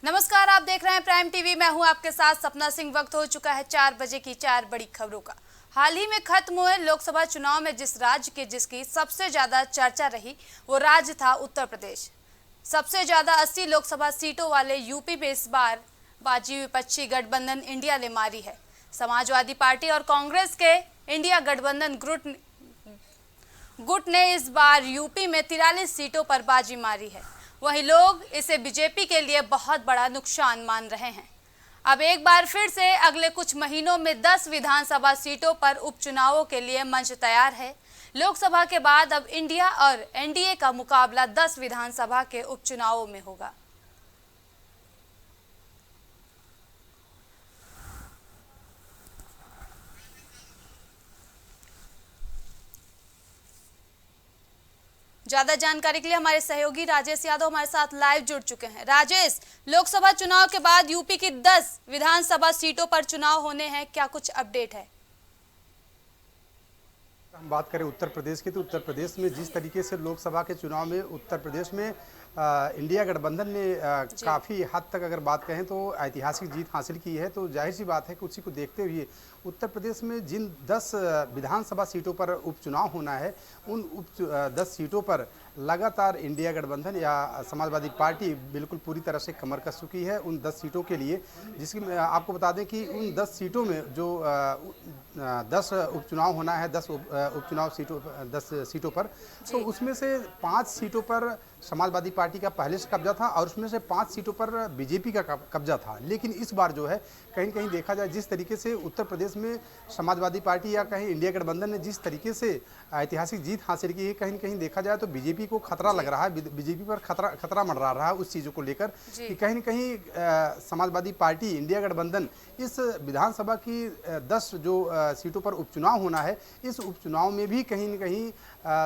नमस्कार, आप देख रहे हैं प्राइम टीवी। मैं हूं आपके साथ सपना सिंह। वक्त हो चुका है 4 बजे की 4 बड़ी खबरों का। हाल ही में खत्म हुए लोकसभा चुनाव में जिस राज्य के जिसकी सबसे ज्यादा चर्चा रही वो राज्य था उत्तर प्रदेश। सबसे ज्यादा 80 लोकसभा सीटों वाले यूपी में इस बार बाजी विपक्षी गठबंधन इंडिया ने मारी है। समाजवादी पार्टी और कांग्रेस के इंडिया गठबंधन गुट ने इस बार यूपी में 43 सीटों पर बाजी मारी है। वहीं लोग इसे बीजेपी के लिए बहुत बड़ा नुकसान मान रहे हैं। अब एक बार फिर से अगले कुछ महीनों में 10 विधानसभा सीटों पर उपचुनावों के लिए मंच तैयार है। लोकसभा के बाद अब इंडिया और एनडीए का मुकाबला 10 विधानसभा के उपचुनावों में होगा। ज्यादा जानकारी के लिए हमारे सहयोगी राजेश यादव हमारे साथ लाइव जुड़ चुके हैं। राजेश, लोकसभा चुनाव के बाद यूपी की 10 विधानसभा सीटों पर चुनाव होने हैं, क्या कुछ अपडेट है? हम बात करें उत्तर प्रदेश की, तो उत्तर प्रदेश में जिस तरीके से लोकसभा के चुनाव में उत्तर प्रदेश में इंडिया गठबंधन ने काफ़ी हद तक अगर बात कहें तो ऐतिहासिक जीत हासिल की है। तो जाहिर सी बात है कि उसी को देखते हुए उत्तर प्रदेश में जिन 10 विधानसभा सीटों पर उपचुनाव होना है, उन 10 सीटों पर लगातार इंडिया गठबंधन या समाजवादी पार्टी बिल्कुल पूरी तरह से कमर कस चुकी है उन 10 सीटों के लिए। जिसकी आपको बता दें कि उन 10 सीटों में जो 10 उपचुनाव होना है, 10 उपचुनाव सीटों 10 सीटों पर, तो उसमें से 5 सीटों पर समाजवादी पार्टी का पहले से कब्जा था और उसमें से 5 सीटों पर बीजेपी का कब्जा था। लेकिन इस बार जो है कहीं कहीं देखा जाए, जिस तरीके से उत्तर प्रदेश में समाजवादी पार्टी या कहीं इंडिया गठबंधन ने जिस तरीके से ऐतिहासिक जीत हासिल की है, कहीं कहीं देखा जाए तो बीजेपी को खतरा लग रहा है, बीजेपी पर खतरा मंडरा रहा है उस चीज़ों को लेकर कि कहीं न कहीं समाजवादी पार्टी इंडिया गठबंधन इस विधानसभा की 10 जो सीटों पर उपचुनाव होना है, इस उपचुनाव में भी कहीं न कहीं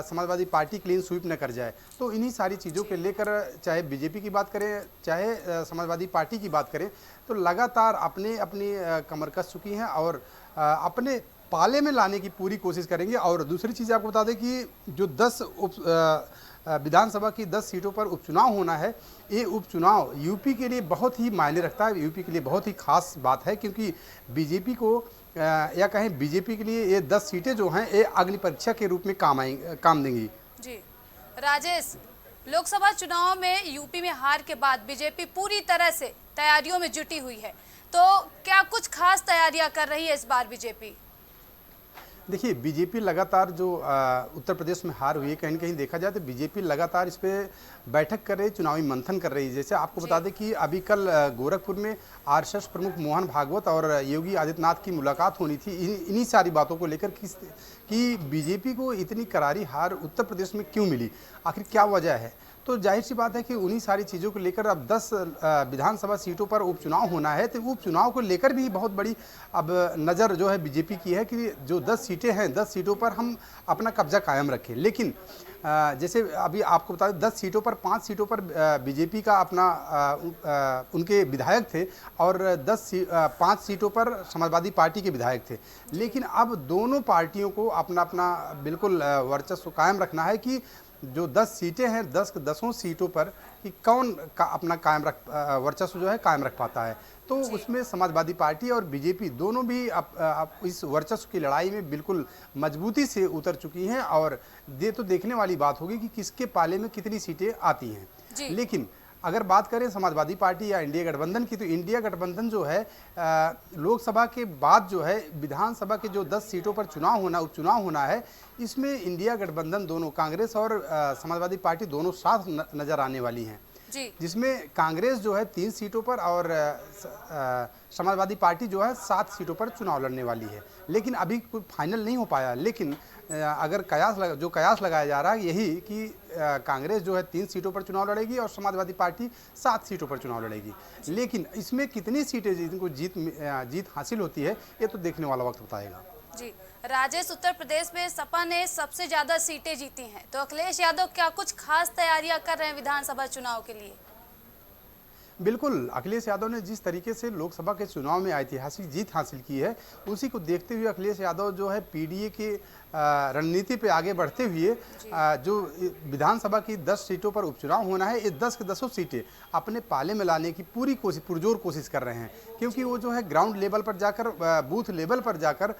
समाजवादी पार्टी क्लीन स्वीप न कर जाए। तो इन्हीं सारी चीज़ों के लेकर चाहे बीजेपी की बात करें चाहे समाजवादी पार्टी की बात करें, तो लगातार अपनी कमर कस चुकी हैं और अपने पाले में लाने की पूरी कोशिश करेंगे। और दूसरी चीज़ आपको बता दें कि जो 10 विधानसभा की 10 सीटों पर उपचुनाव होना है, ये उपचुनाव यूपी के लिए बहुत ही मायने रखता है, यूपी के लिए बहुत ही खास बात है, क्योंकि बीजेपी को या कहें बीजेपी के लिए ये 10 सीटें जो हैं ये अगली परीक्षा के रूप में काम देंगी। जी राजेश, लोकसभा चुनाव में यूपी में हार के बाद बीजेपी पूरी तरह से तैयारियों में जुटी हुई है, तो क्या कुछ खास तैयारियां कर रही है इस बार बीजेपी? देखिए, बीजेपी लगातार जो उत्तर प्रदेश में हार हुई है, कहीं न कहीं देखा जाए तो बीजेपी लगातार इस पे बैठक कर रही, चुनावी मंथन कर रही है। जैसे आपको बता दें कि अभी कल गोरखपुर में आरएसएस प्रमुख मोहन भागवत और योगी आदित्यनाथ की मुलाकात होनी थी। इन्हीं सारी बातों को लेकर कि बीजेपी को इतनी करारी हार उत्तर प्रदेश में क्यों मिली, आखिर क्या वजह है। तो जाहिर सी बात है कि उन्हीं सारी चीज़ों को लेकर अब 10 विधानसभा सीटों पर उपचुनाव होना है, तो उपचुनाव को लेकर भी बहुत बड़ी अब नज़र जो है बीजेपी की है कि जो 10 सीटें हैं, 10 सीटों पर हम अपना कब्जा कायम रखें। लेकिन जैसे अभी आपको बता दें 10 सीटों पर 5 सीटों पर बीजेपी का अपना उनके विधायक थे और 5 सीटों पर समाजवादी पार्टी के विधायक थे। लेकिन अब दोनों पार्टियों को अपना अपना बिल्कुल वर्चस्व कायम रखना है कि जो 10 सीटें हैं, 10 सीटों पर कि कौन अपना वर्चस्व जो है कायम रख पाता है। तो उसमें समाजवादी पार्टी और बीजेपी दोनों भी इस वर्चस्व की लड़ाई में बिल्कुल मजबूती से उतर चुकी हैं और ये तो देखने वाली बात होगी कि किसके पाले में कितनी सीटें आती हैं। लेकिन अगर बात करें समाजवादी पार्टी या इंडिया गठबंधन की, तो इंडिया गठबंधन जो है लोकसभा के बाद जो है विधानसभा के जो 10 सीटों पर उपचुनाव होना है, इसमें इंडिया गठबंधन दोनों कांग्रेस और समाजवादी पार्टी दोनों साथ नजर आने वाली हैं। जिसमें कांग्रेस जो है 3 सीटों पर और समाजवादी पार्टी जो है 7 सीटों पर चुनाव लड़ने वाली है। लेकिन अभी कोई फाइनल नहीं हो पाया। लेकिन अगर कयास लगाया जा रहा है यही कि कांग्रेस जो है 3 सीटों पर चुनाव लड़ेगी और समाजवादी पार्टी 7 सीटों पर चुनाव लड़ेगी। लेकिन इसमें कितनी सीटें जिनको जीत हासिल होती है, ये तो देखने वाला वक्त बताएगा। जी राजेश, उत्तर प्रदेश में सपा ने सबसे ज्यादा सीटें जीती हैं, तो अखिलेश यादव क्या कुछ खास तैयारियां कर रहे हैं विधानसभा चुनाव के लिए? बिल्कुल, अखिलेश यादव ने जिस तरीके से लोकसभा के चुनाव में ऐतिहासिक जीत हासिल की है, उसी को देखते हुए अखिलेश यादव जो है पीडीए के रणनीति पे आगे बढ़ते हुए जो विधानसभा की 10 सीटों पर उपचुनाव होना है, ये 10 के 10 सीटें अपने पाले में लाने की पूरी कोशिश, पुरजोर कोशिश कर रहे हैं, क्योंकि वो जो है ग्राउंड लेवल पर जाकर, बूथ लेवल पर जाकर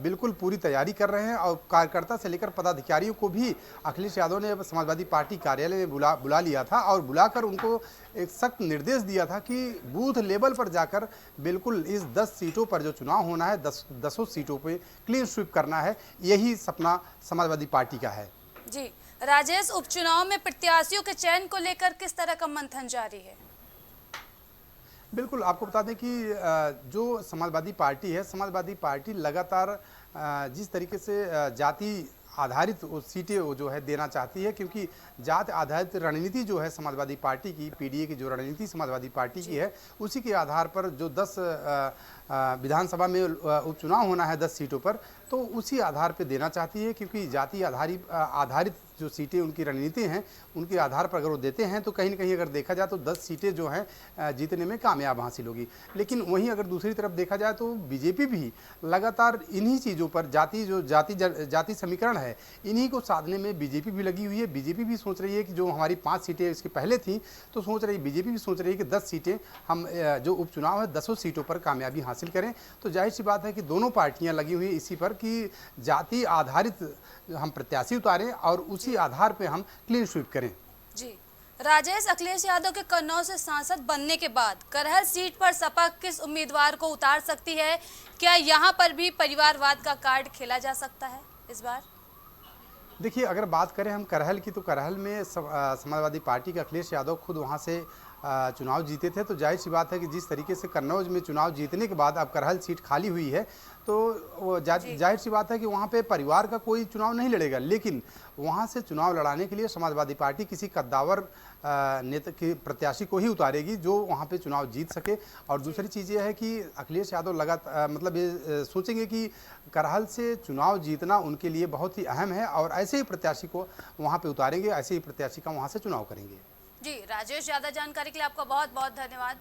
बिल्कुल पूरी तैयारी कर रहे हैं। और कार्यकर्ता से लेकर पदाधिकारियों को भी अखिलेश यादव ने समाजवादी पार्टी कार्यालय में बुला लिया था और बुलाकर उनको एक सख्त निर्देश दिया था कि बूथ लेवल पर जाकर बिल्कुल इस 10 सीटों पर जो चुनाव होना है, 10 सीटों पे क्लीन स्वीप करना है, यही सपना समाजवादी पार्टी का है। जी राजेश, उपचुनाव में प्रत्याशियों के चयन को लेकर किस तरह का मंथन जारी है? बिल्कुल, आपको बता दें कि जो समाजवादी पार्टी है, समाजवादी पार्टी लगातार जिस तरीके से जाति आधारित सीटें वो जो है देना चाहती है, क्योंकि जात आधारित रणनीति जो है समाजवादी पार्टी की, पीडीए की जो रणनीति समाजवादी पार्टी की है, उसी के आधार पर जो 10 विधानसभा में उपचुनाव होना है 10 सीटों पर, तो उसी आधार पर देना चाहती है, क्योंकि जाति आधारित जो सीटें उनकी रणनीति हैं, उनके आधार पर अगर वो देते हैं तो कहीं ना कहीं अगर देखा जाए तो 10 सीटें जो हैं जीतने में कामयाब हासिल होगी। लेकिन वहीं अगर दूसरी तरफ देखा जाए तो बीजेपी भी लगातार इन्हीं चीज़ों पर, जाति समीकरण है, इन्हीं को साधने में बीजेपी भी लगी हुई है। बीजेपी भी सोच रही है कि जो हमारी 5 सीटें इसके पहले थी, तो बीजेपी भी सोच रही है कि 10 सीटें हम जो उपचुनाव है 10 सीटों पर कामयाबी हासिल करें। तो जाहिर सी बात है कि दोनों पार्टियां लगी हुई इसी पर कि जाति आधारित हम प्रत्याशी उतारें और उसी आधार पे हम क्लीन स्वीप करें। जी राजेश, अखिलेश यादव के कन्नौज से सांसद बनने के बाद करहल सीट पर सपा किस उम्मीदवार को उतार सकती है? क्या यहाँ पर भी परिवारवाद का कार्ड खेला जा सकता है इस बार? देखिए, अगर बात करें हम करहल की, तो करहल में समाजवादी पार्टी के अखिलेश यादव खुद वहाँ से चुनाव जीते थे। तो जाहिर सी बात है कि जिस तरीके से कन्नौज में चुनाव जीतने के बाद अब करहल सीट खाली हुई है, तो वो जाहिर सी बात है कि वहाँ पे परिवार का कोई चुनाव नहीं लड़ेगा। लेकिन वहाँ से चुनाव लड़ाने के लिए समाजवादी पार्टी किसी कद्दावर नेता की प्रत्याशी को ही उतारेगी जो वहाँ पे चुनाव जीत सके। और दूसरी चीज़ ये है कि अखिलेश यादव लगातार मतलब ये सोचेंगे कि करहल से चुनाव जीतना उनके लिए बहुत ही अहम है और ऐसे ही प्रत्याशी को वहाँ पे उतारेंगे, ऐसे ही प्रत्याशी का वहाँ से चुनाव करेंगे। जी राजेश, ज़्यादा जानकारी के लिए आपका बहुत बहुत धन्यवाद।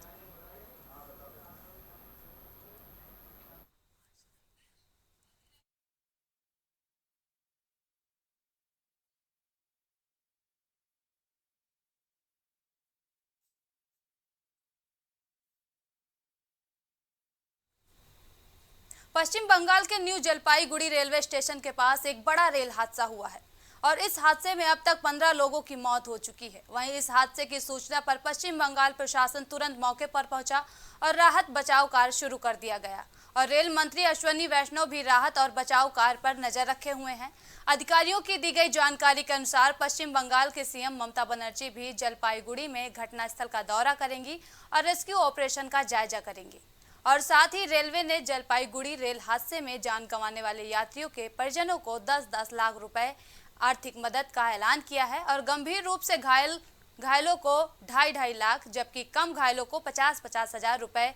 पश्चिम बंगाल के न्यू जलपाईगुड़ी रेलवे स्टेशन के पास एक बड़ा रेल हादसा हुआ है और इस हादसे में अब तक 15 लोगों की मौत हो चुकी है। वहीं इस हादसे की सूचना पर पश्चिम बंगाल प्रशासन तुरंत मौके पर पहुंचा और राहत बचाव कार्य शुरू कर दिया गया और रेल मंत्री अश्विनी वैष्णव भी राहत और बचाव कार्य पर नजर रखे हुए हैं। अधिकारियों की दी गई जानकारी के अनुसार पश्चिम बंगाल के सीएम ममता बनर्जी भी जलपाईगुड़ी में घटनास्थल का दौरा करेंगी और रेस्क्यू ऑपरेशन का जायजा करेंगी। और साथ ही रेलवे ने जलपाईगुड़ी रेल हादसे में जान गंवाने वाले यात्रियों के परिजनों को 10-10 लाख रुपए आर्थिक मदद का ऐलान किया है और गंभीर रूप से घायलों को 2.5 लाख जबकि कम घायलों को 50-50 हजार रुपए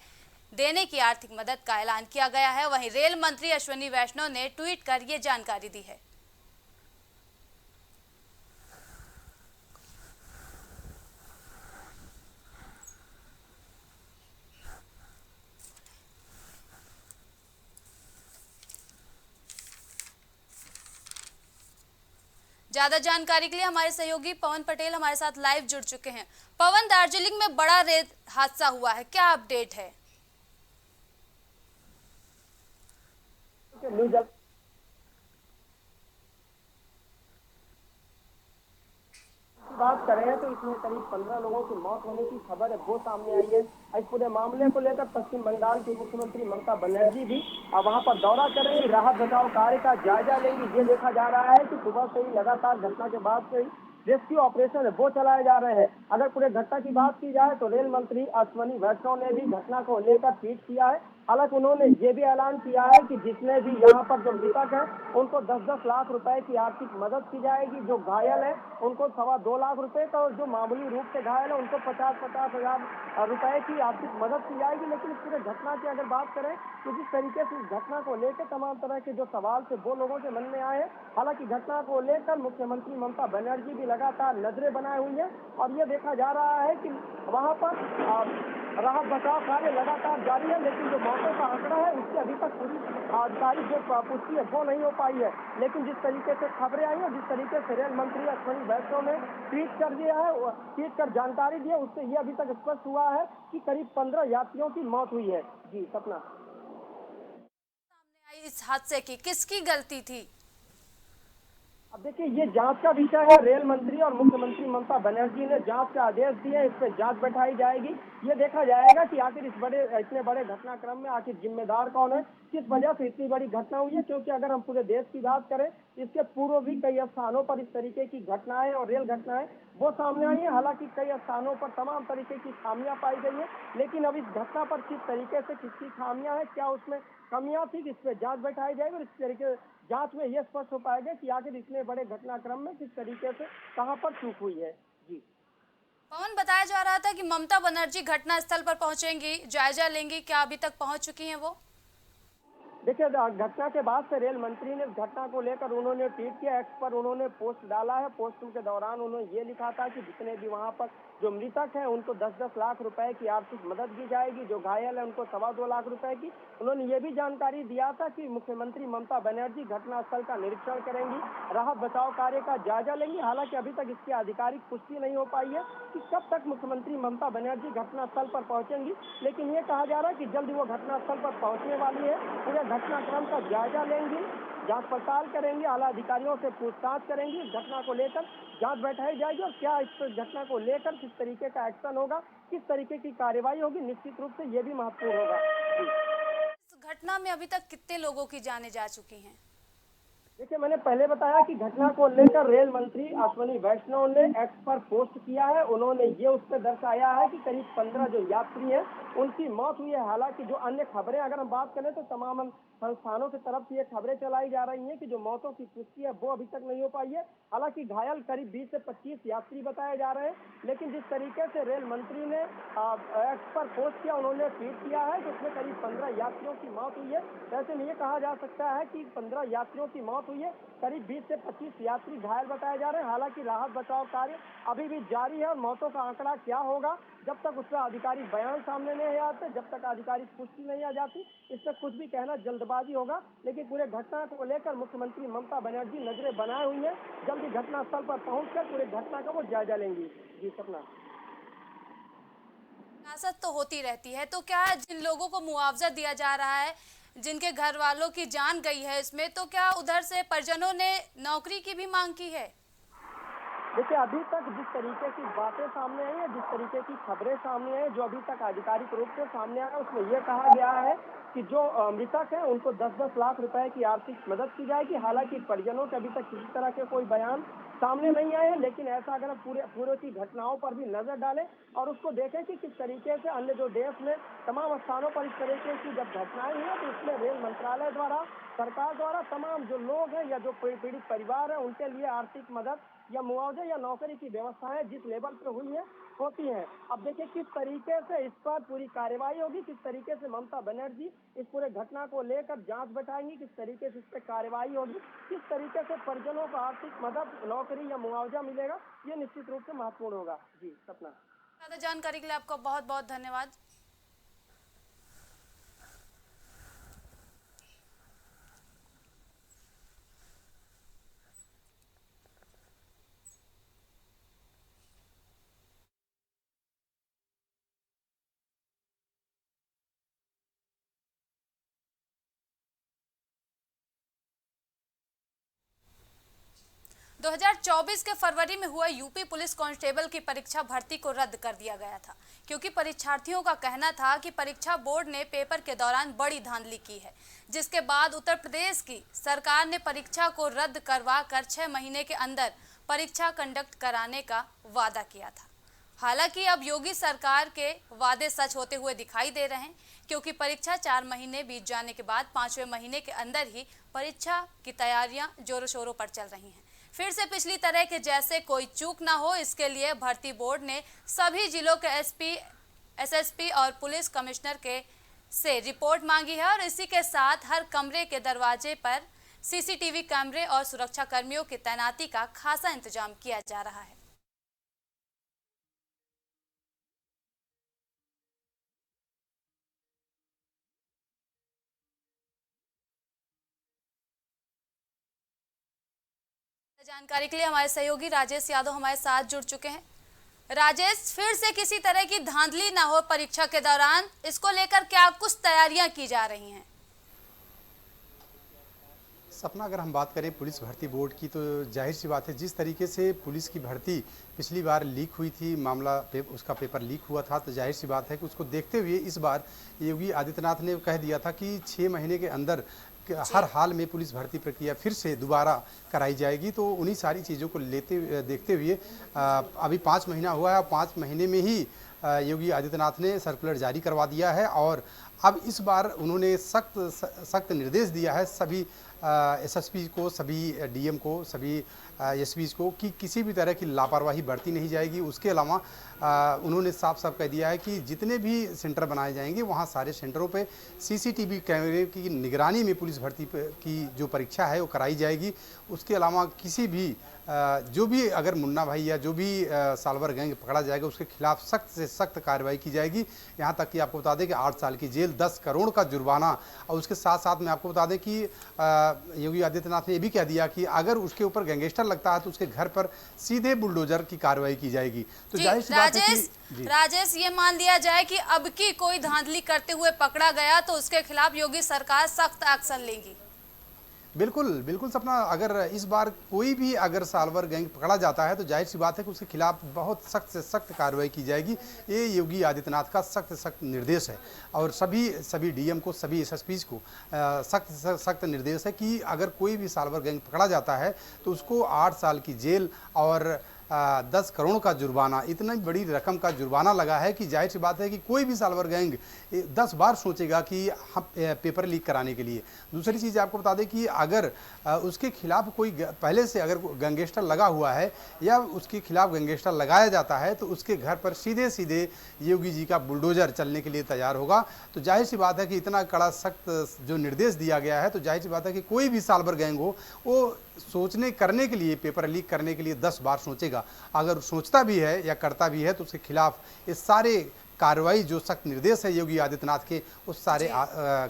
देने की आर्थिक मदद का ऐलान किया गया है। वहीं रेल मंत्री अश्विनी वैष्णव ने ट्वीट कर ये जानकारी दी है। ज्यादा जानकारी के लिए हमारे सहयोगी पवन पटेल हमारे साथ लाइव जुड़ चुके हैं। पवन, दार्जिलिंग में बड़ा रेल हादसा हुआ है, क्या अपडेट है? बात करें तो इसमें करीब 15 लोगों की मौत होने की खबर है वो सामने आई है। इस पूरे मामले को लेकर पश्चिम बंगाल की मुख्यमंत्री ममता बनर्जी भी वहां पर दौरा कर रही है, राहत बचाव कार्य का जायजा लेंगी। ये देखा जा रहा है कि सुबह से ही लगातार घटना के बाद से ही रेस्क्यू ऑपरेशन है वो चलाए जा रहे हैं। अगर पूरे घटना की बात की जाए तो रेल मंत्री अश्विनी वैष्णव ने भी घटना को लेकर ट्वीट किया है। हालांकि उन्होंने ये भी ऐलान किया है कि जितने भी यहाँ पर जो मृतक है उनको 10-10 लाख रुपए की आर्थिक मदद की जाएगी। जो घायल है उनको 2.25 लाख रुपए का और जो मामूली रूप से घायल है उनको 50-50 हजार रुपए की आर्थिक मदद की जाएगी। लेकिन इस पूरे घटना की अगर बात करें तो जिस तरीके से इस घटना को लेकर तमाम तरह के जो सवाल थे वो लोगों के मन में आए हैं। हालांकि घटना को लेकर मुख्यमंत्री ममता बनर्जी भी लगातार नजरें बनाए हुई है और ये देखा जा रहा है कि वहां पर राहत बचाव कार्य लगातार जारी है, लेकिन जो मौतों का आंकड़ा है उससे अभी तक पूरी आधिकारिक जो पुष्टि है वो नहीं हो पाई है। लेकिन जिस तरीके से खबरें आई और जिस तरीके से रेल मंत्री अश्विनी वैष्णव ने ट्वीट कर दिया है, ट्वीट कर जानकारी दी है, उससे ये अभी तक स्पष्ट हुआ है कि करीब 15 यात्रियों की मौत हुई है। जी सपना, सामने आई इस हादसे की किसकी गलती थी? अब देखिए ये जांच का विषय है। रेल मंत्री और मुख्यमंत्री ममता बनर्जी ने जांच के आदेश दिए, इस पर जांच बैठाई जाएगी। ये देखा जाएगा कि आखिर इतने बड़े घटनाक्रम में आखिर जिम्मेदार कौन है, किस वजह से इतनी बड़ी घटना हुई है। क्योंकि अगर हम पूरे देश की बात करें, इसके पूर्व भी कई स्थानों पर इस तरीके की घटनाएं और रेल घटनाएं वो सामने आई है। हालांकि कई स्थानों पर तमाम तरीके की खामियां पाई गई है, लेकिन अब इस घटना पर किस तरीके से किसकी खामियां है, क्या उसमें कमियां थी, इस पर जांच बैठाई जाएगी और इस तरीके जांच में यह स्पष्ट हो पाएगा कि आखिर इतने बड़े घटनाक्रम में किस तरीके से कहां पर चूक हुई है। जी पवन, बताया जा रहा था कि ममता बनर्जी घटना स्थल पर पहुंचेंगी, जायजा लेंगी, क्या अभी तक पहुंच चुकी हैं वो? देखिए, घटना के बाद से रेल मंत्री ने इस घटना को लेकर उन्होंने ट्वीट किया, एक्स पर उन्होंने पोस्ट डाला है। पोस्ट के दौरान उन्होंने ये लिखा था कि जितने भी वहां पर जो मृतक हैं उनको 10-10 लाख रुपए की आर्थिक मदद दी जाएगी, जो घायल है उनको 2.25 लाख रुपए की। उन्होंने ये भी जानकारी दिया था कि मुख्यमंत्री ममता बनर्जी घटनास्थल का निरीक्षण करेंगी, राहत बचाव कार्य का जायजा लेंगी। हालांकि अभी तक इसकी आधिकारिक पुष्टि नहीं हो पाई है कि कब तक मुख्यमंत्री ममता बनर्जी घटनास्थल पर पहुंचेंगी, लेकिन ये कहा जा रहा है कि जल्द वो घटनास्थल पर पहुंचने वाली है। पूरे घटनाक्रम का जायजा लेंगी, जांच पड़ताल करेंगी, आला अधिकारियों से पूछताछ करेंगी। इस घटना को लेकर जांच बैठाई जाएगी और क्या इस घटना को लेकर किस तरीके का एक्शन होगा, किस तरीके की कार्रवाई होगी, निश्चित रूप से ये भी महत्वपूर्ण होगा। इस घटना में अभी तक कितने लोगों की जानें जा चुकी हैं? देखिए, मैंने पहले बताया कि घटना को लेकर रेल मंत्री अश्विनी वैष्णव ने एक्स पर पोस्ट किया है। उन्होंने ये उस पर दर्शाया है कि करीब 15 जो यात्री हैं उनकी मौत हुई है। हालांकि जो अन्य खबरें अगर हम बात करें तो तमाम संस्थानों की तरफ से ये खबरें चलाई जा रही हैं कि जो मौतों की पुष्टि है वो अभी तक नहीं हो पाई है। हालांकि घायल करीब 20 से 25 यात्री बताए जा रहे हैं, लेकिन जिस तरीके से रेल मंत्री ने एक्स पर पोस्ट किया, उन्होंने ट्वीट किया है कि उसमें करीब 15 यात्रियों की मौत हुई है। ऐसे में ये कहा जा सकता है कि 15 यात्रियों की मौत हुई है, करीब 20 से 25 यात्री घायल बताए जा रहे हैं। हालांकि राहत बचाव कार्य अभी भी जारी है और मौतों का आंकड़ा क्या होगा जब तक उसका आधिकारिक बयान सामने नहीं आते, जब तक आधिकारिक पुष्टि नहीं आ जाती, इस पर कुछ भी कहना जल्दबाजी होगा। लेकिन पूरे घटना को लेकर मुख्यमंत्री ममता बनर्जी नजरें बनाए हुई है, जल्दी घटनास्थल पर पहुंचकर पूरे घटना का वो जायजा लेंगी। जी सपना, सियासत तो होती रहती है, तो क्या जिन लोगों को मुआवजा दिया जा रहा है, जिनके घर वालों की जान गई है इसमें, तो क्या उधर से परिजनों ने नौकरी की भी मांग की है? देखिए, अभी तक जिस तरीके की बातें सामने आई है, जिस तरीके की खबरें सामने आई, जो अभी तक आधिकारिक रूप से सामने आया, उसमें यह कहा गया है कि जो मृतक है उनको 10-10 लाख रुपए की आर्थिक मदद की जाएगी। हालांकि परिजनों के अभी तक किसी तरह के कोई बयान सामने नहीं आए हैं, लेकिन ऐसा अगर पूरे की घटनाओं पर भी नजर डालें और उसको देखें कि किस तरीके से अन्य जो देश में तमाम स्थानों पर इस तरीके की जब घटनाएं हुई है, तो इसमें रेल मंत्रालय द्वारा, सरकार द्वारा तमाम जो लोग हैं या जो पीड़ित परिवार है उनके लिए आर्थिक मदद या मुआवजा या नौकरी की व्यवस्थाएं जिस लेवल पे हुई है होती हैं। अब देखिए किस तरीके से इस पर पूरी कार्रवाई होगी, किस तरीके से ममता बनर्जी इस पूरे घटना को लेकर जांच बैठाएंगी, किस तरीके से इस पर कार्रवाई होगी, किस तरीके से परिजनों को आर्थिक मदद, नौकरी या मुआवजा मिलेगा, ये निश्चित रूप से महत्वपूर्ण होगा। जी सपना, ज्यादा जानकारी के लिए आपका बहुत बहुत धन्यवाद। दो 2024 के फरवरी में हुआ यूपी पुलिस कांस्टेबल की परीक्षा भर्ती को रद्द कर दिया गया था, क्योंकि परीक्षार्थियों का कहना था कि परीक्षा बोर्ड ने पेपर के दौरान बड़ी धांधली की है, जिसके बाद उत्तर प्रदेश की सरकार ने परीक्षा को रद्द करवा कर 6 महीने के अंदर परीक्षा कंडक्ट कराने का वादा किया था। हालांकि अब योगी सरकार के वादे सच होते हुए दिखाई दे रहे हैं, क्योंकि परीक्षा 4 महीने बीत जाने के बाद 5वें महीने के अंदर ही परीक्षा की तैयारियां जोरों शोरों पर चल रही हैं। फिर से पिछली तरह के जैसे कोई चूक ना हो, इसके लिए भर्ती बोर्ड ने सभी जिलों के एसपी, एसएसपी और पुलिस कमिश्नर के से रिपोर्ट मांगी है और इसी के साथ हर कमरे के दरवाजे पर सीसीटीवी कैमरे और सुरक्षा कर्मियों की तैनाती का खासा इंतजाम किया जा रहा है। जानकारी के लिए हमारे सहयोगी राजेश यादव हमारे साथ जुड़ चुके हैं। राजेश, फिर से किसी तरह की धांधली ना हो परीक्षा के दौरान, इसको लेकर क्या कुछ तैयारियां की जा रही हैं? सपना, अगर हम बात करें पुलिस भर्ती बोर्ड की, तो जाहिर सी बात है जिस तरीके से पुलिस की भर्ती पिछली बार लीक हुई थी, मामला उसका पेपर लीक हुआ था, तो जाहिर सी बात है कि उसको देखते हुए इस बार योगी आदित्यनाथ ने कह दिया था कि 6 महीने के अंदर हर हाल में पुलिस भर्ती प्रक्रिया फिर से दोबारा कराई जाएगी। तो उन्हीं सारी चीज़ों को देखते हुए अभी 5 महीना हुआ है और 5 महीने में ही योगी आदित्यनाथ ने सर्कुलर जारी करवा दिया है और अब इस बार उन्होंने सख्त निर्देश दिया है सभी एसएसपी को, सभी डीएम को, सभी एसपीज को कि किसी भी तरह की लापरवाही बरती नहीं जाएगी। उसके अलावा उन्होंने साफ साफ कह दिया है कि जितने भी सेंटर बनाए जाएंगे वहाँ सारे सेंटरों पे सीसीटीवी कैमरे की निगरानी में पुलिस भर्ती की जो परीक्षा है वो कराई जाएगी। उसके अलावा किसी भी जो भी अगर मुन्ना भाई या जो भी साल्वर गैंग पकड़ा जाएगा उसके खिलाफ सख्त से सख्त कार्रवाई की जाएगी। यहाँ तक कि आपको बता दें कि 8 साल की जेल, 10 करोड़ का जुर्माना और उसके साथ साथ में आपको बता दें कि योगी आदित्यनाथ ने ये भी कह दिया कि अगर उसके ऊपर गैंगस्टर लगता है तो उसके घर पर सीधे बुलडोजर की कार्रवाई की जाएगी। तो जाहिर सी बात है कि राजेश, ये मान लिया जाए कि अब की कोई धांधली करते हुए पकड़ा गया तो उसके खिलाफ योगी सरकार सख्त एक्शन लेगी। बिल्कुल बिल्कुल सपना, अगर इस बार कोई भी अगर साल्वर गैंग पकड़ा जाता है तो जाहिर सी बात है कि उसके खिलाफ बहुत सख्त से सख्त कार्रवाई की जाएगी। ये योगी आदित्यनाथ का सख्त निर्देश है और सभी डीएम को, सभी एसएसपीज को सख्त निर्देश है कि अगर कोई भी साल्वर गैंग पकड़ा जाता है तो उसको 8 साल की जेल और 10 करोड़ का जुर्माना, इतनी बड़ी रकम का जुर्माना लगा है कि जाहिर सी बात है कि कोई भी साल्वर गैंग 10 बार सोचेगा कि हम पेपर लीक कराने के लिए। दूसरी चीज़ आपको बता दें कि अगर उसके खिलाफ कोई पहले से अगर गैंगस्टर लगा हुआ है या उसके खिलाफ गैंगस्टर लगाया जाता है तो उसके घर पर सीधे योगी जी का बुलडोजर चलने के लिए तैयार होगा। तो जाहिर सी बात है कि इतना कड़ा सख्त जो निर्देश दिया गया है तो जाहिर सी बात है कि कोई भी साल्वर गैंग हो वो करने के लिए, पेपर लीक करने के लिए 10 बार सोचेगा। अगर सोचता भी है या करता भी है तो उसके खिलाफ इस सारे कार्रवाई जो सख्त निर्देश है योगी आदित्यनाथ के, उस सारे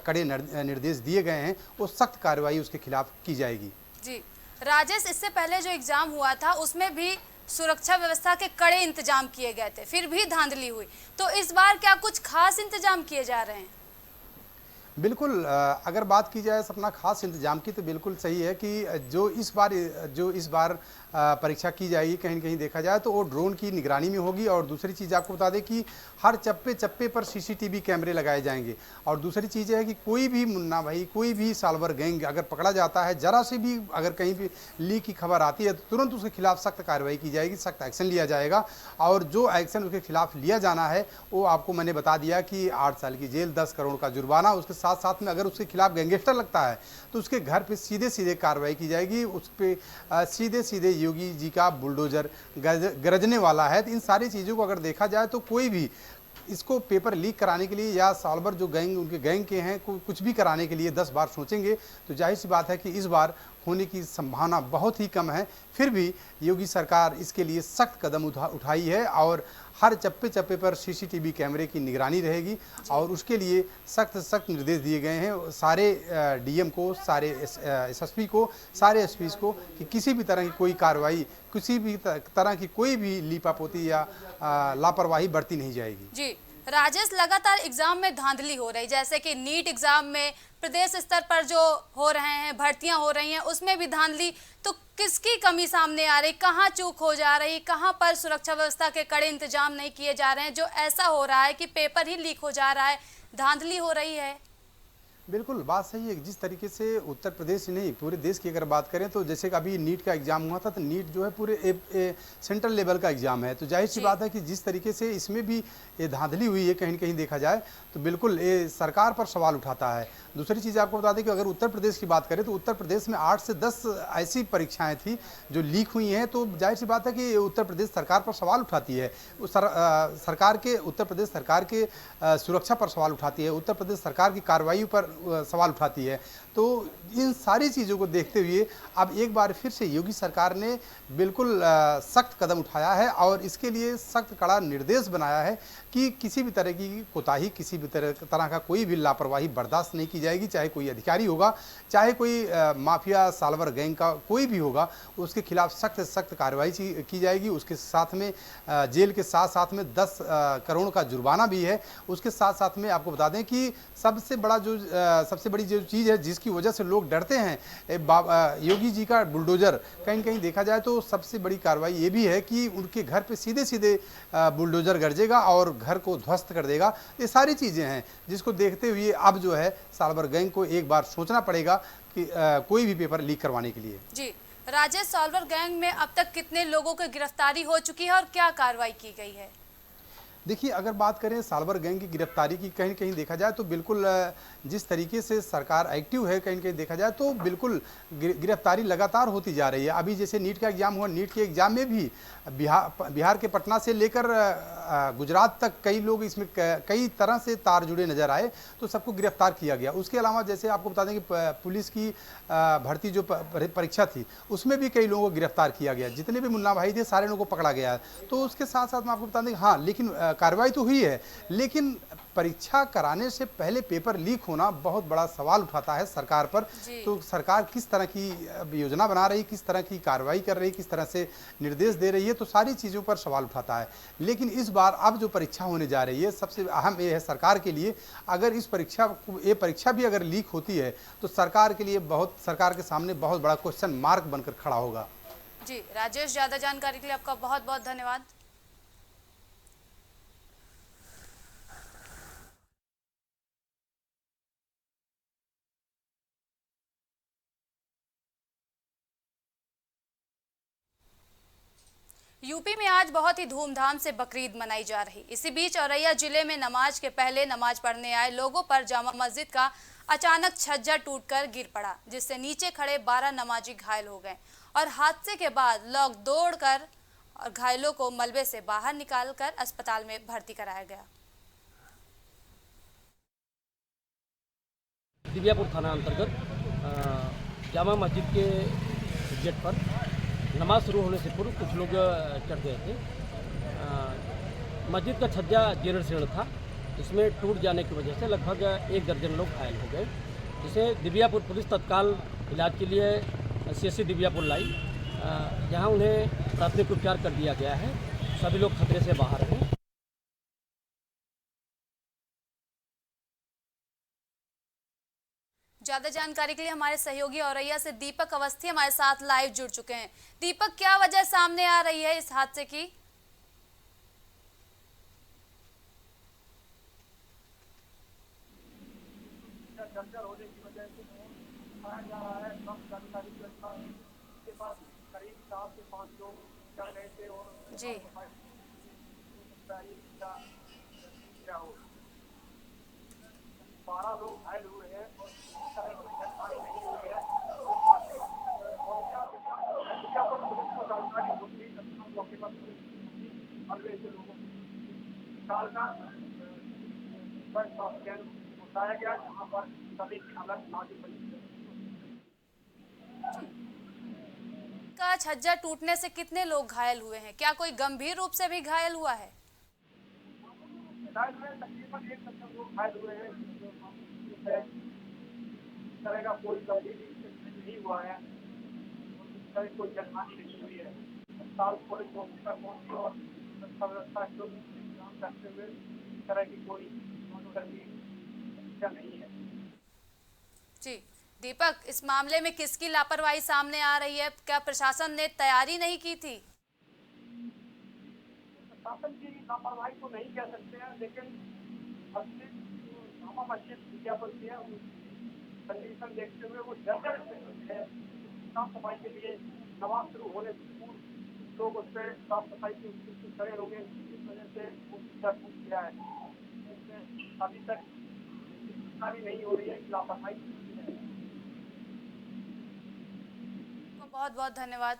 कड़े निर्देश दिए गए हैं, वो सख्त कार्रवाई उसके खिलाफ की जाएगी। जी राजेश, इससे पहले जो एग्जाम हुआ था उसमें भी सुरक्षा व्यवस्था के कड़े इंतजाम किए गए थे, फिर भी धांधली हुई, तो इस बार क्या कुछ खास इंतजाम किए जा रहे हैं? बिल्कुल, अगर बात की जाए सपना खास इंतजाम की तो बिल्कुल सही है कि जो इस बार परीक्षा की जाएगी कहीं न कहीं देखा जाए तो वो ड्रोन की निगरानी में होगी। और दूसरी चीज़ आपको बता दें कि हर चप्पे पर सीसीटीवी कैमरे लगाए जाएंगे। और दूसरी चीज़ है कि कोई भी मुन्ना भाई, कोई भी साल्वर गैंग अगर पकड़ा जाता है, जरा से भी अगर कहीं भी लीक की खबर आती है तो तुरंत उसके खिलाफ सख्त कार्रवाई की जाएगी, सख्त एक्शन लिया जाएगा। और जो एक्शन उसके खिलाफ लिया जाना है वो आपको मैंने बता दिया कि 8 साल की जेल, 10 करोड़ का जुर्माना। उसके साथ साथ में अगर उसके खिलाफ गैंगस्टर लगता है तो उसके घर पे सीधे कार्रवाई की जाएगी। उस पर सीधे योगी जी का बुलडोजर गरजने वाला है। तो इन सारी चीज़ों को अगर देखा जाए तो कोई भी इसको पेपर लीक कराने के लिए या साल्वर जो गैंग उनके गैंग के हैं कुछ भी कराने के लिए 10 बार सोचेंगे तो जाहिर सी बात है कि इस बार होने की संभावना बहुत ही कम है। फिर भी योगी सरकार इसके लिए सख्त कदम उठाई है और हर चप्पे पर सीसीटीवी कैमरे की निगरानी रहेगी और उसके लिए सख्त निर्देश दिए गए हैं सारे डीएम को, सारे एसएसपी को, सारे एसपीज को कि किसी भी तरह की कोई कार्रवाई, किसी भी तरह की कोई भी लीपापोती या लापरवाही बरती नहीं जाएगी। जी राजेश, लगातार एग्जाम में धांधली हो रही, जैसे कि नीट एग्जाम में प्रदेश स्तर पर जो हो रहे हैं, भर्तियां हो रही हैं, उसमें भी धांधली, तो किसकी कमी सामने आ रही, कहां चूक हो जा रही, कहां पर सुरक्षा व्यवस्था के कड़े इंतजाम नहीं किए जा रहे हैं जो ऐसा हो रहा है कि पेपर ही लीक हो जा रहा है, धांधली हो रही है? बिल्कुल बात सही है। जिस तरीके से उत्तर प्रदेश नहीं पूरे देश की अगर बात करें तो जैसे कि अभी नीट का एग्जाम हुआ था तो नीट जो है पूरे सेंट्रल लेवल का एग्जाम है। तो जाहिर सी बात है कि जिस तरीके से इसमें भी ये धांधली हुई है कहीं न कहीं देखा जाए तो बिल्कुल ये सरकार पर सवाल उठाता है। दूसरी चीज़ आपको बता दें कि अगर उत्तर प्रदेश की बात करें तो उत्तर प्रदेश में 8 से 10 ऐसी परीक्षाएं थी जो लीक हुई हैं। तो जाहिर सी बात है कि उत्तर प्रदेश सरकार पर सवाल उठाती है, उत्तर प्रदेश सरकार के सुरक्षा पर सवाल उठाती है, उत्तर प्रदेश सरकार की कार्रवाई पर सवाल उठाती है। तो इन सारी चीज़ों को देखते हुए अब एक बार फिर से योगी सरकार ने बिल्कुल सख्त कदम उठाया है और इसके लिए सख्त कड़ा निर्देश बनाया है कि किसी भी तरह की कोताही, किसी भी तरह का कोई भी लापरवाही बर्दाश्त नहीं की जाएगी। चाहे कोई अधिकारी होगा, चाहे कोई माफिया साल्वर गैंग का कोई भी होगा, उसके खिलाफ सख्त से सख्त कार्रवाई की जाएगी। उसके साथ में जेल के साथ साथ में 10 करोड़ का जुर्माना भी है। उसके साथ साथ में आपको बता दें कि सबसे बड़ी जो चीज़ है जिसकी वजह से लोग डरते हैं, योगी जी का बुलडोजर, कहीं न कहीं देखा जाए तो सबसे बड़ी कार्रवाई ये भी है कि उनके घर पे सीधे सीधे बुलडोजर गरजेगा और घर को ध्वस्त कर देगा। ये सारी चीज़ें हैं जिसको देखते हुए अब जो है साल्वर गैंग को एक बार सोचना पड़ेगा कि कोई भी पेपर लीक करवाने के लिए। जी राजेश, साल्वर गैंग में अब तक कितने लोगों की गिरफ्तारी हो चुकी है और क्या कार्रवाई की गई है? देखिए, अगर बात करें साल्वर गैंग की गिरफ्तारी की, कहीं कहीं देखा जाए तो बिल्कुल जिस तरीके से सरकार एक्टिव है, कहीं कहीं देखा जाए तो बिल्कुल गिरफ्तारी लगातार होती जा रही है। अभी जैसे नीट का एग्ज़ाम हुआ, नीट के एग्ज़ाम में भी बिहार के पटना से लेकर गुजरात तक कई लोग इसमें कई तरह से तार जुड़े नजर आए, तो सबको गिरफ्तार किया गया। उसके अलावा जैसे आपको बता दें कि पुलिस की भर्ती जो परीक्षा थी, उसमें भी कई लोगों को गिरफ्तार किया गया। जितने भी मुन्ना भाई थे सारे लोगों को पकड़ा गया है। तो उसके साथ साथ मैं आपको बता दें कि हाँ, लेकिन कार्रवाई तो हुई है, लेकिन परीक्षा कराने से पहले पेपर लीक होना बहुत बड़ा सवाल उठाता है सरकार पर। तो सरकार किस तरह की योजना बना रही, किस तरह की कार्रवाई कर रही, किस तरह से निर्देश दे रही है, तो सारी चीज़ों पर सवाल उठाता है। लेकिन इस बार अब जो परीक्षा होने जा रही है, सबसे अहम ये है सरकार के लिए, अगर ये परीक्षा भी अगर लीक होती है तो सरकार के सामने बहुत बड़ा क्वेश्चन मार्क बनकर खड़ा होगा। जी राजेश, ज़्यादा जानकारी के लिए आपका बहुत बहुत धन्यवाद। यूपी में आज बहुत ही धूमधाम से बकरीद मनाई जा रही। इसी बीच औरैया जिले में नमाज के पहले नमाज पढ़ने आए लोगों पर जामा मस्जिद का अचानक छज्जा टूटकर गिर पड़ा, जिससे नीचे खड़े 12 नमाजी घायल हो गए और हादसे के बाद लोग दौड़कर और घायलों को मलबे से बाहर निकालकर अस्पताल में भर्ती कराया गया। दिव्यापुर थाना अंतर्गत जामा मस्जिद के गेट पर नमाज शुरू होने से पूर्व कुछ लोग चढ़ गए थे। मस्जिद का छज्जा जीर्ण शीर्ण था, इसमें टूट जाने की वजह से लगभग 1 दर्जन लोग घायल हो गए, जिसे दिव्यापुर पुलिस तत्काल इलाज के लिए CSC दिव्यापुर लाई, जहां उन्हें प्राथमिक उपचार कर दिया गया है। सभी लोग खतरे से बाहर हैं। ज्यादा जानकारी के लिए हमारे सहयोगी औरैया से दीपक अवस्थी हमारे साथ लाइव जुड़ चुके हैं। दीपक, क्या वजह सामने आ रही है इस हादसे की? जर्जर होने की वजह से पाया जा रहा है। कम जानकारी के अनुसार के पास करीब 4 से 5 लोग चढ़ गए थे और जी क्या हो 12 लोग घायल हुए हैं और जानकारी नहीं हुई है। पुलिस को जानकारी होती मौके पर हल्ले से लोगों बताया गया, जहाँ पर सभी की हालत नाजुक बनी। का छज्जा टूटने से कितने लोग घायल हुए हैं? क्या कोई गंभीर रूप से भी घायल हुआ है? तकरीबन 1 दर्जन लोग घायल हुए हैं। इस तरह का कोई गंभीर नहीं हुआ है, कोई जनहानि नहीं हुई है। अस्पताल पुलिस मौके पर पहुंची और व्यवस्था करते हुए इस तरह की कोई नहीं है। जी दीपक, इस मामले में किसकी लापरवाही सामने आ रही है? क्या प्रशासन ने तैयारी नहीं की थी? प्रशासन की लापरवाही तो नहीं कह सकते हैं, लेकिन जामा मस्जिद विज्ञापन की है, कंडीशन देखते हुए वो जर्जर साफ सफाई के लिए नमाज शुरू होने से पूर्व लोग उस पर साफ सफाई की खड़े हो गए, इस वजह से टूट गया है। इसमें अभी तक नहीं हो रही है, लापरवाही। बहुत बहुत धन्यवाद।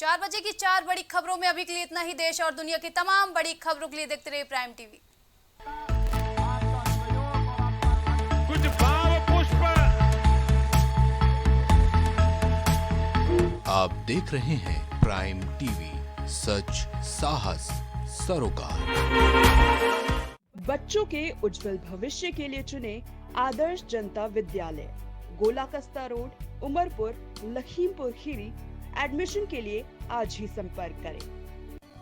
4 बजे की 4 बड़ी खबरों में अभी के लिए इतना ही। देश और दुनिया की तमाम बड़ी खबरों के लिए देखते रहिए प्राइम टीवी। कुछ भाव पुष्प। आप देख रहे हैं प्राइम टीवी, सच साहस सरोकार। बच्चों के उज्जवल भविष्य के लिए चुने आदर्श जनता विद्यालय, गोलाकस्ता रोड, उमरपुर, लखीमपुर खीरी। एडमिशन के लिए आज ही संपर्क करें।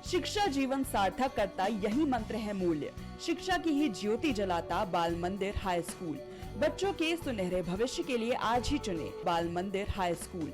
शिक्षा जीवन सार्थक करता यही मंत्र है मूल्य। शिक्षा की ही ज्योति जलाता बाल मंदिर हाई स्कूल। बच्चों के सुनहरे भविष्य के लिए आज ही चुने बाल मंदिर high school,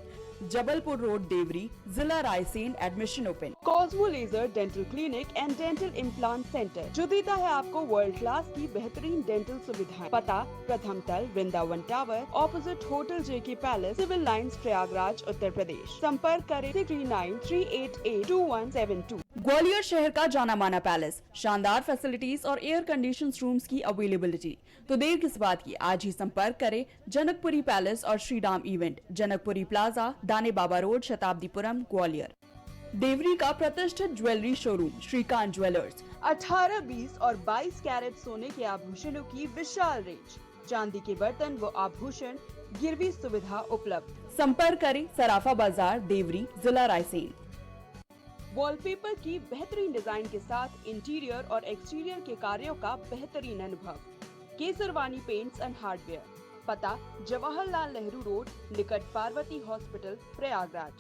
Jabalpur road, Deori, जिला Raisen. Admission open. Cosmo laser dental clinic and dental implant centre, जो देता है आपको वर्ल्ड क्लास की बेहतरीन डेंटल सुविधाएं। पता प्रथम तल, वृंदावन टावर, ऑपोजिट होटल जेके palace, civil lines, Prayagraj, Uttar Pradesh. संपर्क करें 3938812172। ग्वालियर शहर का जाना माना पैलेस, शानदार फैसिलिटीज और एयर कंडीशन रूम्स की अवेलेबिलिटी। तो देर किस बात की, आज ही संपर्क करें। जनकपुरी पैलेस और श्रीराम इवेंट, जनकपुरी प्लाजा, दाने बाबा रोड, शताब्दीपुरम, ग्वालियर। देवरी का प्रतिष्ठित ज्वेलरी शोरूम श्रीकांत ज्वेलर्स, 18, 20 और 22 कैरेट सोने के आभूषणों की विशाल रेंज, चांदी के बर्तन व आभूषण, गिरवी सुविधा उपलब्ध। संपर्क करें सराफा बाजार, देवरी, जिला रायसेन। वॉलपेपर की बेहतरीन डिजाइन के साथ इंटीरियर और एक्सटीरियर के कार्यों का बेहतरीन अनुभव। Kesarwani paints and hardware. पता जवाहरलाल नेहरू रोड, निकट Parvati hospital, Prayagraj.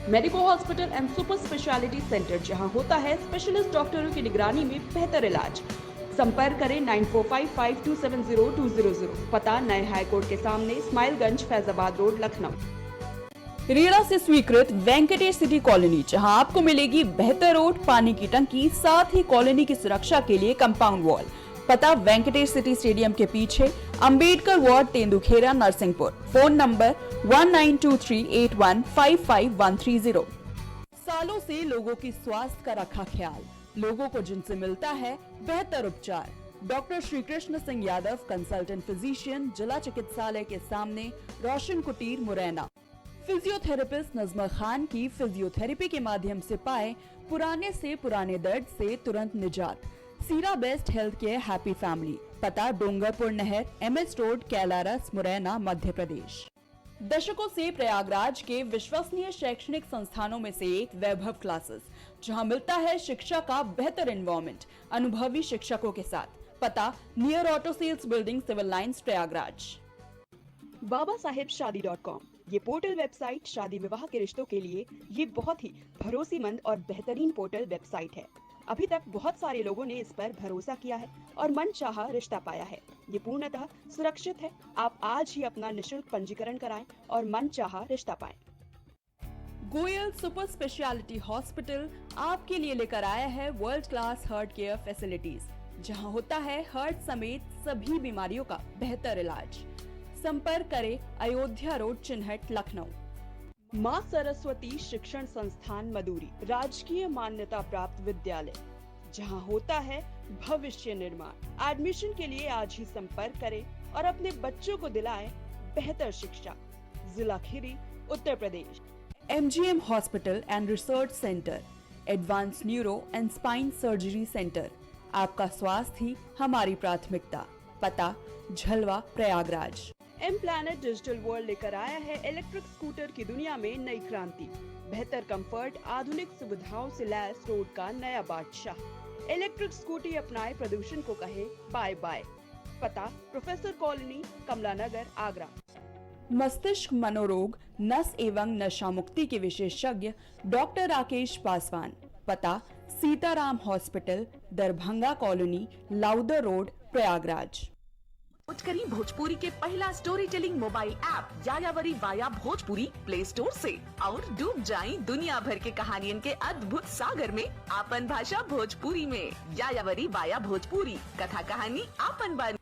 Medico hospital and super speciality centre, जहां होता है स्पेशलिस्ट डॉक्टरों की निगरानी में बेहतर इलाज। संपर्क करें 9455270200। पता नए हाईकोर्ट के सामने, स्माइलगंज, फैजाबाद रोड, लखनऊ। रेरा से स्वीकृत वेंकटेश सिटी कॉलोनी, जहां आपको मिलेगी बेहतर रोड, पानी की टंकी, साथ ही कॉलोनी की सुरक्षा के लिए कंपाउंड वॉल। पता वेंकटेश सिटी स्टेडियम के पीछे, Ambedkar ward, Tendukheda, Narsinghpur. Phone number 192381555130। सालों से लोगों की स्वास्थ्य का रखा ख्याल, लोगों को जिनसे मिलता है बेहतर उपचार। Doctor Shri Krishna Singh Yadav, consultant physician, जिला चिकित्सालय के सामने, रोशन कुटीर, मुरैना। फिजियोथेरेपिस्ट नजमा खान की फिजियोथेरेपी के माध्यम से पाए पुराने से पुराने दर्द से तुरंत निजात। सीरा best health care happy family. पता डोंगरपुर नहर, MS रोड, कैलारस, मुरैना, मध्य प्रदेश। दशकों से प्रयागराज के विश्वसनीय शैक्षणिक संस्थानों में से एक वैभव क्लासेस, जहां मिलता है शिक्षा का बेहतर एनवायरनमेंट, अनुभवी शिक्षकों के साथ। पता near auto sales building, civil lines, Prayagraj. BabaSahebShadi.com, ये पोर्टल वेबसाइट शादी विवाह के रिश्तों के लिए ये बहुत ही भरोसेमंद और बेहतरीन पोर्टल वेबसाइट है। अभी तक बहुत सारे लोगों ने इस पर भरोसा किया है और मनचाहा रिश्ता पाया है। ये पूर्णतः सुरक्षित है। आप आज ही अपना निशुल्क पंजीकरण कराएं और मनचाहा रिश्ता पाएं। गोयल सुपर स्पेशलिटी हॉस्पिटल आपके लिए लेकर आया है world class heart care facilities, जहां होता है हार्ट समेत सभी बीमारियों का बेहतर इलाज। संपर्क करें अयोध्या रोड, चिन्हट, लखनऊ। माँ सरस्वती शिक्षण संस्थान मदुरी, राजकीय मान्यता प्राप्त विद्यालय, जहां होता है भविष्य निर्माण। एडमिशन के लिए आज ही संपर्क करें और अपने बच्चों को दिलाएं बेहतर शिक्षा। जिला Kheri, Uttar Pradesh. MGM hospital and research centre, advance neuro and spine surgery centre. आपका स्वास्थ्य ही हमारी प्राथमिकता। पता Jhalwa, Prayagraj. M Planet digital world लेकर आया है इलेक्ट्रिक स्कूटर की दुनिया में नई क्रांति। बेहतर कंफर्ट, आधुनिक सुविधाओं से लैस रोड का नया बादशाह। इलेक्ट्रिक स्कूटी अपनाए, प्रदूषण को कहे बाय बाय। पता प्रोफेसर कॉलोनी, कमला नगर, आगरा। मस्तिष्क मनोरोग, नस एवं नशा मुक्ति के विशेषज्ञ डॉक्टर राकेश पासवान। पता Sitaram hospital, Darbhanga colony, Lowther road, Prayagraj. करी भोजपुरी के पहला story telling mobile app Yayavari via Bhojpuri play store से और डूब जाएं दुनिया भर के कहानियन के अद्भुत सागर में आपन भाषा भोजपुरी में। यायावरी वाया भोजपुरी, कथा कहानी आपन बन।